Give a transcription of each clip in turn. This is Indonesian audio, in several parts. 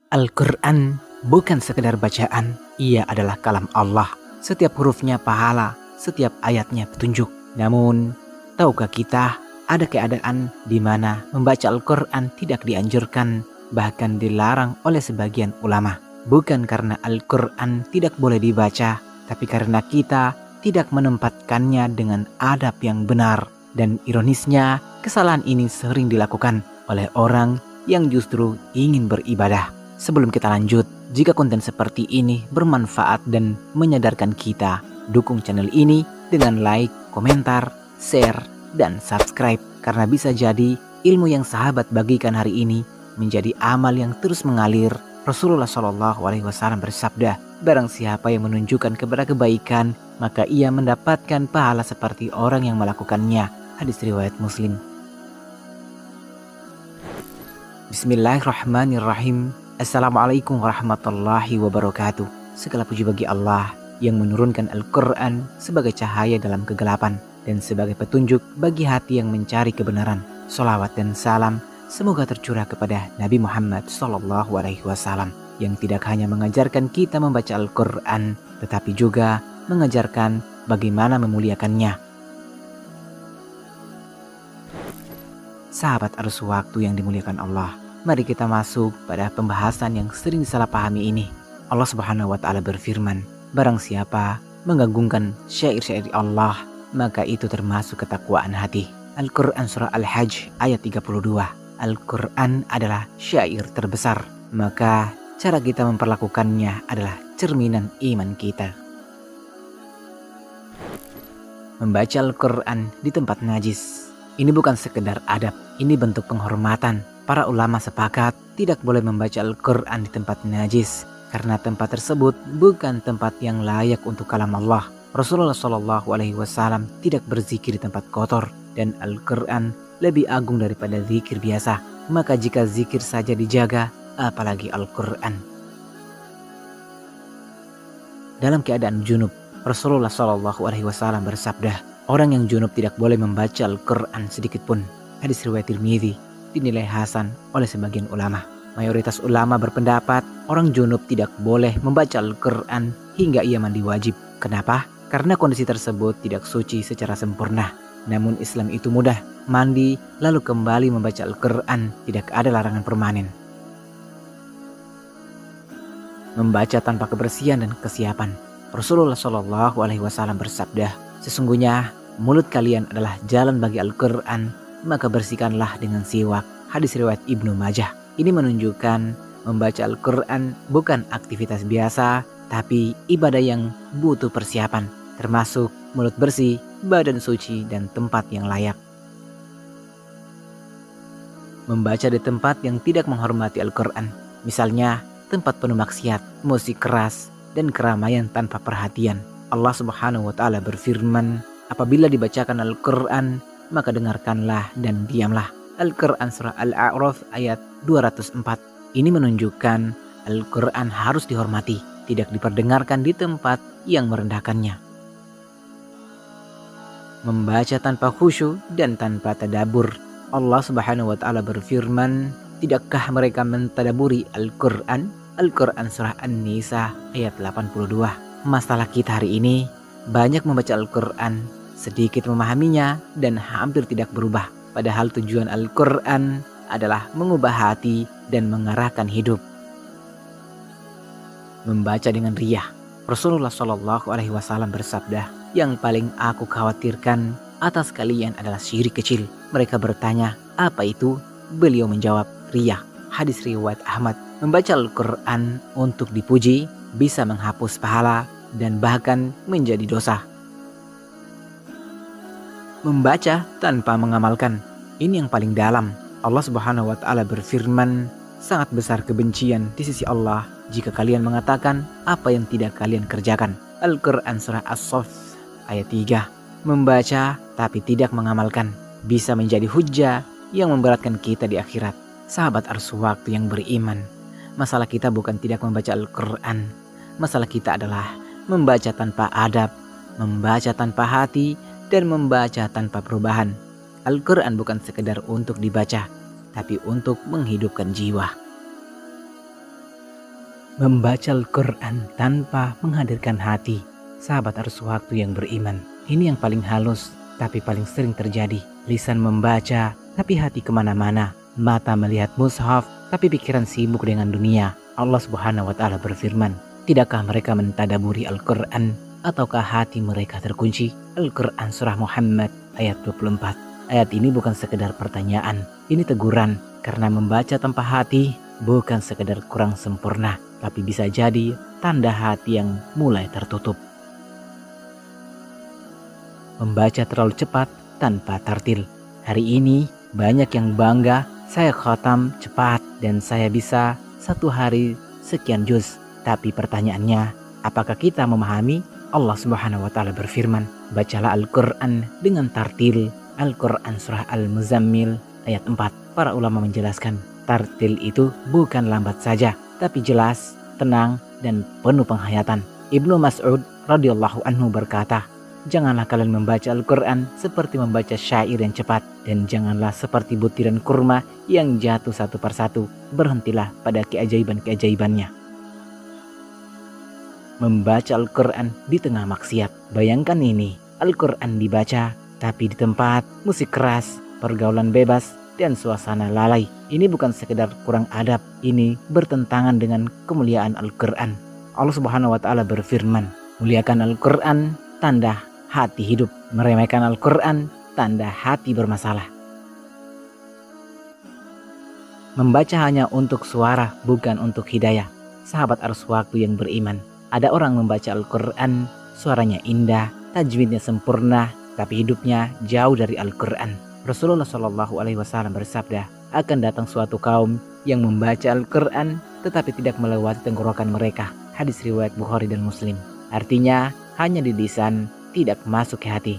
Al-Quran bukan sekedar bacaan, ia adalah kalam Allah. Setiap hurufnya pahala, setiap ayatnya petunjuk. Namun, tahukah kita ada keadaan di mana membaca Al-Quran tidak dianjurkan, bahkan dilarang oleh sebagian ulama. Bukan karena Al-Quran tidak boleh dibaca, tapi karena kita tidak menempatkannya dengan adab yang benar. Dan ironisnya, kesalahan ini sering dilakukan oleh orang yang justru ingin beribadah. Sebelum kita lanjut, jika konten seperti ini bermanfaat dan menyadarkan kita, dukung channel ini dengan like, komentar, share, dan subscribe. Karena bisa jadi ilmu yang sahabat bagikan hari ini menjadi amal yang terus mengalir. Rasulullah SAW bersabda, barang siapa yang menunjukkan kepada kebaikan, maka ia mendapatkan pahala seperti orang yang melakukannya. Hadis riwayat Muslim. Bismillahirrahmanirrahim. Assalamualaikum warahmatullahi wabarakatuh. Segala puji bagi Allah yang menurunkan Al-Quran sebagai cahaya dalam kegelapan dan sebagai petunjuk bagi hati yang mencari kebenaran. Salawat dan salam semoga tercurah kepada Nabi Muhammad SAW yang tidak hanya mengajarkan kita membaca Al-Quran, tetapi juga mengajarkan bagaimana memuliakannya. Sahabat arus waktu yang dimuliakan Allah, mari kita masuk pada pembahasan yang sering disalahpahami ini. Allah Subhanahu wa Ta'ala berfirman, barang siapa menggagungkan syair-syair Allah, maka itu termasuk ketakwaan hati. Al-Quran surah Al-Hajj ayat 32. Al-Quran adalah syair terbesar, maka cara kita memperlakukannya adalah cerminan iman kita. Membaca Al-Quran di tempat najis, ini bukan sekedar adab, ini bentuk penghormatan. Para ulama sepakat tidak boleh membaca Al-Quran di tempat najis karena tempat tersebut bukan tempat yang layak untuk kalam Allah. Rasulullah SAW tidak berzikir di tempat kotor dan Al-Quran lebih agung daripada zikir biasa. Maka jika zikir saja dijaga, apalagi Al-Quran. Dalam keadaan junub, Rasulullah SAW bersabda, orang yang junub tidak boleh membaca Al-Quran sedikit pun. Hadis riwayat Tirmidzi dinilai hasan oleh sebagian ulama. Mayoritas ulama berpendapat orang junub tidak boleh membaca Al-Quran hingga ia mandi wajib. Kenapa? Karena kondisi tersebut tidak suci secara sempurna. Namun Islam itu mudah, mandi lalu kembali membaca Al-Quran, tidak ada larangan permanen. Membaca tanpa kebersihan dan kesiapan. Rasulullah SAW bersabda, sesungguhnya mulut kalian adalah jalan bagi Al-Quran, maka bersihkanlah dengan siwak. Hadis riwayat Ibnu Majah. Ini menunjukkan membaca Al-Quran bukan aktivitas biasa, tapi ibadah yang butuh persiapan, termasuk mulut bersih, badan suci, dan tempat yang layak. Membaca di tempat yang tidak menghormati Al-Quran, misalnya tempat penuh maksiat, musik keras, dan keramaian tanpa perhatian. Allah Subhanahu wa Ta'ala berfirman, apabila dibacakan Al-Quran, maka dengarkanlah dan diamlah. Al-Quran surah Al-A'raf ayat 204. Ini menunjukkan Al-Quran harus dihormati, tidak diperdengarkan di tempat yang merendahkannya. Membaca tanpa khusyuk dan tanpa tadabbur. Allah Subhanahu wa Ta'ala berfirman, tidakkah mereka mentadaburi Al-Quran? Al-Quran surah An-Nisa ayat 82. Masalah kita hari ini, banyak membaca Al-Quran, sedikit memahaminya, dan hampir tidak berubah. Padahal tujuan Al-Quran adalah mengubah hati dan mengarahkan hidup. Membaca dengan riyah. Rasulullah SAW bersabda, yang paling aku khawatirkan atas kalian adalah syirik kecil. Mereka bertanya, apa itu? Beliau menjawab, riyah. Hadis riwayat Ahmad. Membaca Al-Quran untuk dipuji bisa menghapus pahala dan bahkan menjadi dosa. Membaca tanpa mengamalkan, ini yang paling dalam. Allah Subhanahu wa Ta'ala berfirman, sangat besar kebencian di sisi Allah jika kalian mengatakan apa yang tidak kalian kerjakan. Al-Quran surah As-Saff ayat 3. Membaca tapi tidak mengamalkan bisa menjadi hujjah yang memberatkan kita di akhirat. Sahabat arus waktu yang beriman, masalah kita bukan tidak membaca Al-Quran. Masalah kita adalah membaca tanpa adab, membaca tanpa hati, dan membaca tanpa perubahan. Al-Quran bukan sekedar untuk dibaca, tapi untuk menghidupkan jiwa. Membaca Al-Quran tanpa menghadirkan hati. Sahabat arus waktu yang beriman, ini yang paling halus tapi paling sering terjadi. Lisan membaca tapi hati kemana-mana. Mata melihat mushaf tapi pikiran sibuk dengan dunia. Allah Subhanahu wa Ta'ala berfirman, tidakkah mereka mentadaburi Al-Quran ataukah hati mereka terkunci? Al-Quran surah Muhammad ayat 24. Ayat ini bukan sekedar pertanyaan, ini teguran, karena membaca tanpa hati bukan sekedar kurang sempurna, tapi bisa jadi tanda hati yang mulai tertutup. Membaca terlalu cepat tanpa tartil. Hari ini banyak yang bangga, saya khatam cepat dan saya bisa satu hari sekian juz. Tapi pertanyaannya, apakah kita memahami? Allah Subhanahu wa Ta'ala berfirman, bacalah Al-Quran dengan tartil. Al-Quran surah Al-Muzammil ayat 4. Para ulama menjelaskan, tartil itu bukan lambat saja, tapi jelas, tenang, dan penuh penghayatan. Ibnu Mas'ud radhiyallahu anhu berkata, janganlah kalian membaca Al-Quran seperti membaca syair yang cepat, dan janganlah seperti butiran kurma yang jatuh satu persatu. Berhentilah pada keajaiban-keajaibannya. Membaca Al-Quran di tengah maksiat. Bayangkan ini, Al-Quran dibaca, tapi di tempat musik keras, pergaulan bebas, dan suasana lalai. Ini bukan sekedar kurang adab, ini bertentangan dengan kemuliaan Al-Quran. Allah Subhanahu wa Ta'ala berfirman, muliakan Al-Quran, tanda hati hidup. Meremehkan Al-Quran, tanda hati bermasalah. Membaca hanya untuk suara, bukan untuk hidayah. Sahabat arus waktu yang beriman, ada orang membaca Al-Quran, suaranya indah, tajwidnya sempurna, tapi hidupnya jauh dari Al-Quran. Rasulullah Shallallahu Alaihi Wasallam bersabda, akan datang suatu kaum yang membaca Al-Quran tetapi tidak melewati tenggorokan mereka. Hadis riwayat Bukhari dan Muslim. Artinya hanya di lisan, tidak masuk ke hati.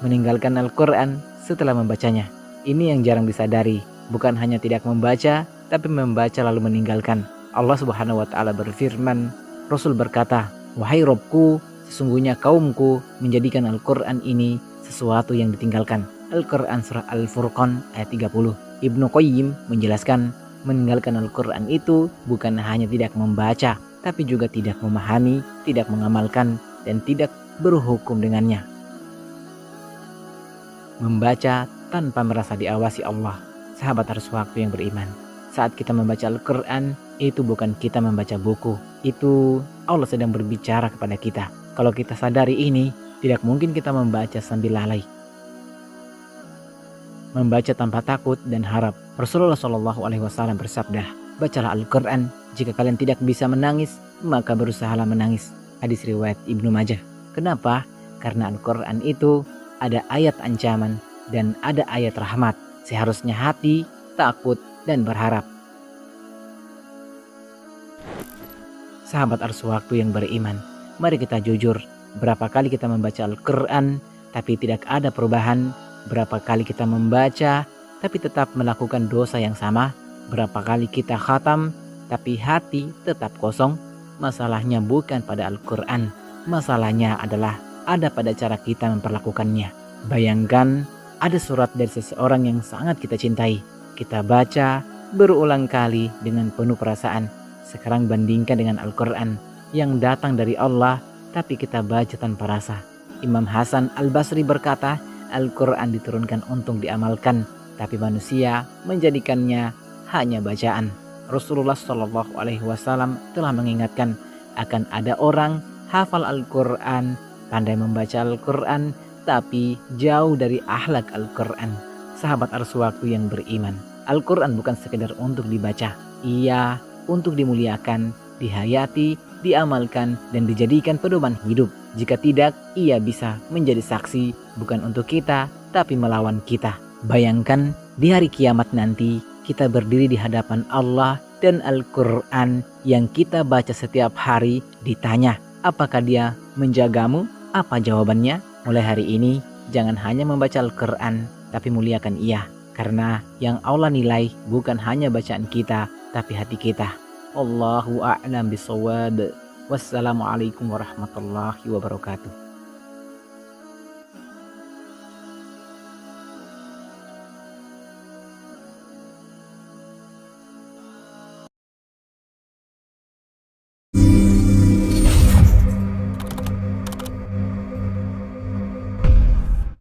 Meninggalkan Al-Quran setelah membacanya, ini yang jarang disadari. Bukan hanya tidak membaca, tapi membaca lalu meninggalkan. Allah Subhanahu wa Ta'ala berfirman, Rasul berkata, wahai Robku, sesungguhnya kaumku menjadikan Al-Quran ini sesuatu yang ditinggalkan. Al-Quran surah Al-Furqan ayat 30. Ibnu Qayyim menjelaskan, meninggalkan Al-Quran itu bukan hanya tidak membaca, tapi juga tidak memahami, tidak mengamalkan, dan tidak berhukum dengannya. Membaca tanpa merasa diawasi Allah. Sahabat harus waktu yang beriman, saat kita membaca Al-Quran, itu bukan kita membaca buku. Itu Allah sedang berbicara kepada kita. Kalau kita sadari ini, tidak mungkin kita membaca sambil lalai. Membaca tanpa takut dan harap. Rasulullah Shallallahu Alaihi Wasallam bersabda, bacalah Al-Quran, jika kalian tidak bisa menangis, maka berusahalah menangis. Hadis riwayat Ibnu Majah. Kenapa? Karena Al-Quran itu ada ayat ancaman dan ada ayat rahmat. Seharusnya hati takut dan berharap. Sahabat arus waktu yang beriman, mari kita jujur. Berapa kali kita membaca Al-Quran tapi tidak ada perubahan? Berapa kali kita membaca tapi tetap melakukan dosa yang sama? Berapa kali kita khatam tapi hati tetap kosong? Masalahnya bukan pada Al-Quran, masalahnya adalah ada pada cara kita memperlakukannya. Bayangkan ada surat dari seseorang yang sangat kita cintai, kita baca berulang kali dengan penuh perasaan. Sekarang bandingkan dengan Al-Quran yang datang dari Allah tapi kita baca tanpa rasa. Imam Hasan Al-Basri berkata, Al-Quran diturunkan untuk diamalkan, tapi manusia menjadikannya hanya bacaan. Rasulullah Shallallahu Alaihi Wasallam telah mengingatkan akan ada orang hafal Al-Quran, pandai membaca Al-Quran, tapi jauh dari akhlak Al-Quran. Sahabat arus waktu yang beriman, Al-Quran bukan sekedar untuk dibaca, ia untuk dimuliakan, dihayati, diamalkan, dan dijadikan pedoman hidup. Jika tidak, ia bisa menjadi saksi bukan untuk kita, tapi melawan kita. Bayangkan di hari kiamat nanti, kita berdiri di hadapan Allah dan Al-Quran yang kita baca setiap hari ditanya, apakah dia menjagamu? Apa jawabannya? Mulai hari ini, jangan hanya membaca Al-Quran, tapi muliakan ia. Karena yang Allah nilai bukan hanya bacaan kita, tapi hati kita. Allahu a'lam bishawab. Wassalamualaikum warahmatullahi wabarakatuh.